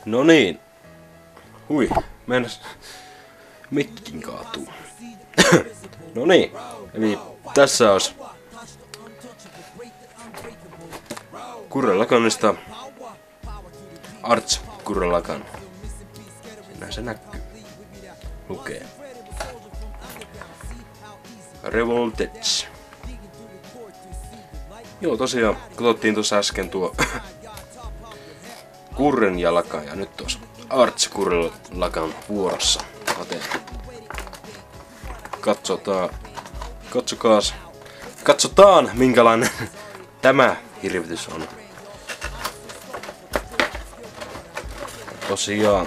No niin. Hui, meinas mikkin kaatuu. No niin, eli tässä olisi Gurren Lagannista Arch Gurren Lagann. Siinä se näkyy. Lukee. Revolted. Joo, tosiaan katsottiin tuossa äsken tuo Gurren ja Lagann ja nyt tuossa Arch Gurren Lagann vuorossa. Katsotaan minkälainen tämä hirvitys on. Tosiaan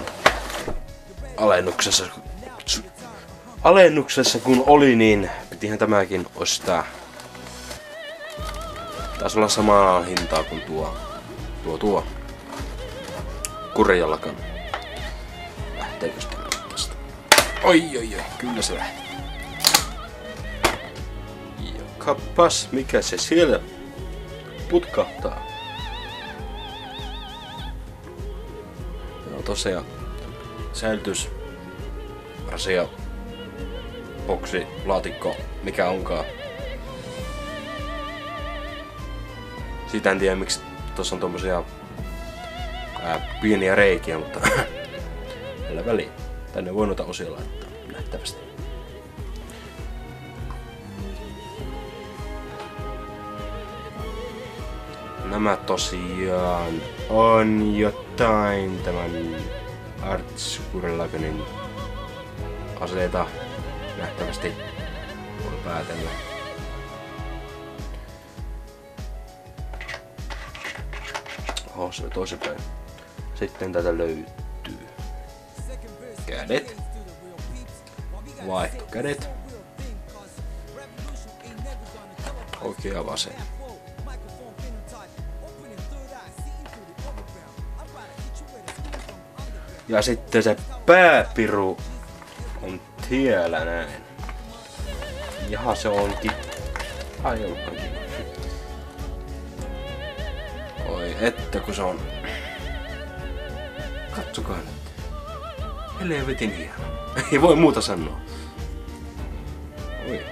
alennuksessa kun oli, niin pitihän tämäkin ostaa. Taisi olla samaa hintaa kuin tuo Gurren Lagann. Lähteekö sitä tästä? Oi, kyllä se lähti. Ja kappas, mikä se siellä putkahtaa. Joo, tosiaan säilytys, asia, boksi, laatikko, mikä onkaan. Siitä en tiedä miksi tossa on tommosia pieniä reikiä, mutta tällä väliin. Tänne voi noita osia laittaa nähtävästi. Nämä tosiaan on jotain tämän Arch Gurren Lagannin aseita nähtävästi voi päätellä. Oho, se on toisinpäin. Sitten tätä löytyy kädet, vaihtokädet, oikea vasen. Ja sitten se pääpiru on tiellä näin. Jaha, se onkin. Ai onkin. Oi että kun se on. Katsokaa nyt. Helvetin hieno. Ei voi muuta sanoa. Oi.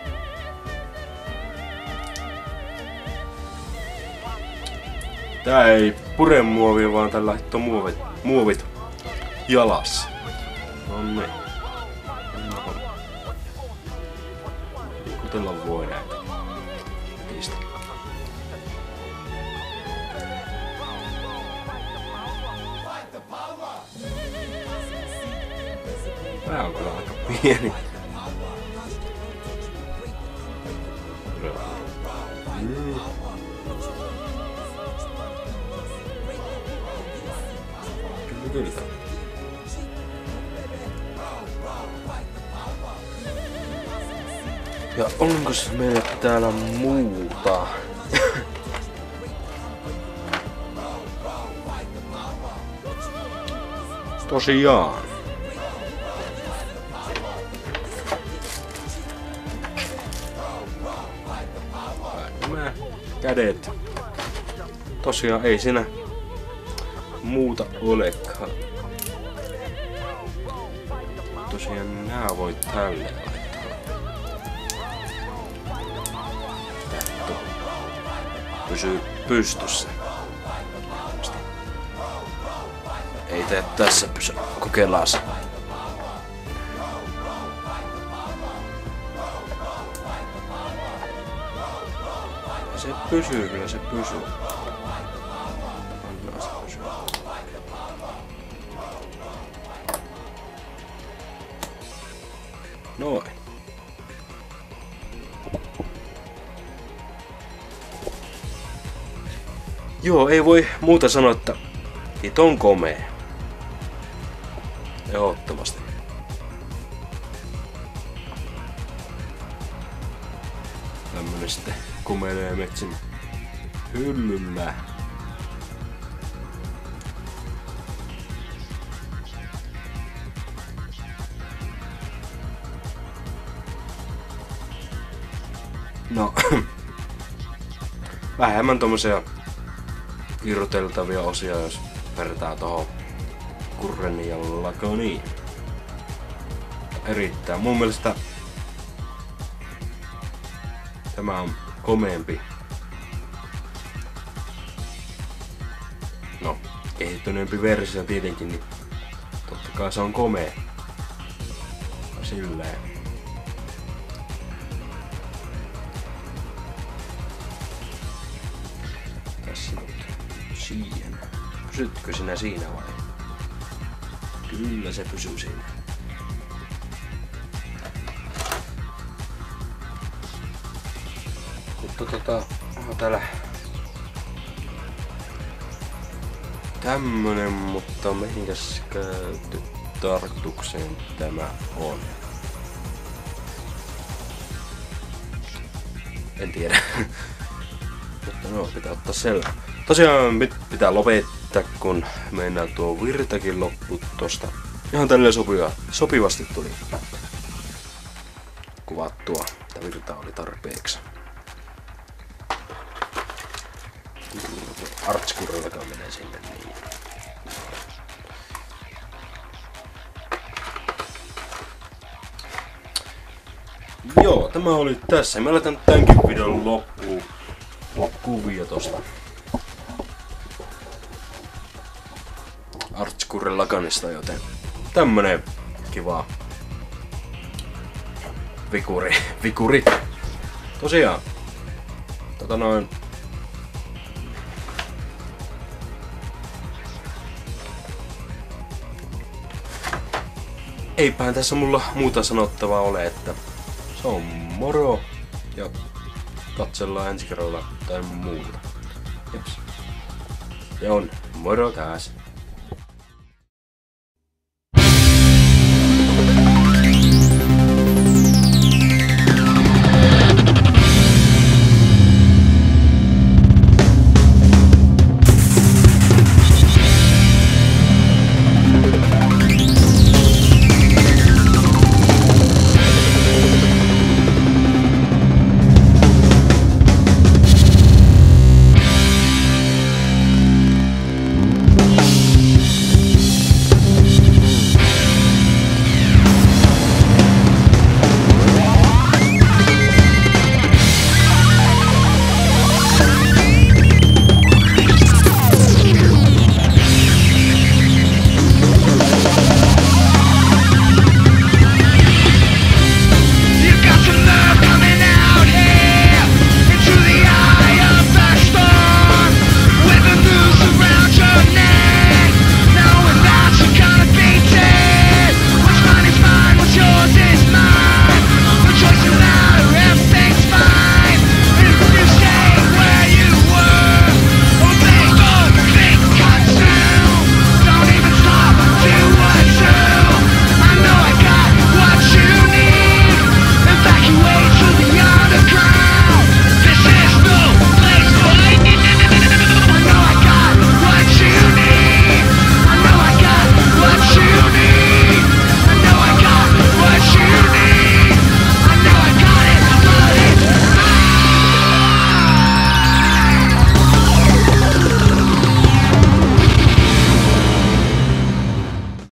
Tää ei pure muovia, vaan tällä laittaa muovit jalassa. No niin. Kutella voi näitä. Niistä. Tää on kyllä aika pieni. Kyllä. Ja onko meillä täällä muuta? Tosiaan. Nämä kädet. Tosiaan ei siinä muuta olekaan. Tosiaan nää voi tälle laittaa. Pysyy pystyssä. Ei tee tässä pysy. Kokeillaan se. Se pysyy, kyllä se pysyy. Anna se pysyy. Noin. Joo, ei voi muuta sanoa, että it on komea. Ehdottomasti. Tämmönen sitten komeilee metsin hyllyllä. No, vähemmän tommosia irroteltavia osia, jos vertaa tohon Artskurren ja Lagonin. Erittäin. Mun mielestä tämä on komeempi. No, kehittyneempi versio tietenkin, niin totta kai se on komea. Silleen. Tässä nyt siihen. Pysytkö sinä siinä vai? Kyllä se pysyy siinä. Mutta onhan täällä tämmönen, mutta mihinkäs tarkoitukseen tämä on? En tiedä. Mutta no, pitää ottaa selvä. Tosiaan nyt pitää lopettaa, kun mennään tuo virtakin loppu tosta. Ihan tälleen sopivasti tuli kuvattua. Tää virta oli tarpeeksi. Artskurrellakaan menee sinne niin. Joo, tämä oli tässä. Mä laitan tämänkin videon loppuun kuvia tosta Artskurren Laganista, joten tämmönen kiva vikuri. Tosiaan, eipähän tässä mulla muuta sanottavaa ole, että se on moro ja katsellaan ensi kerralla tai muuta. Jeps. Ja on moro taas.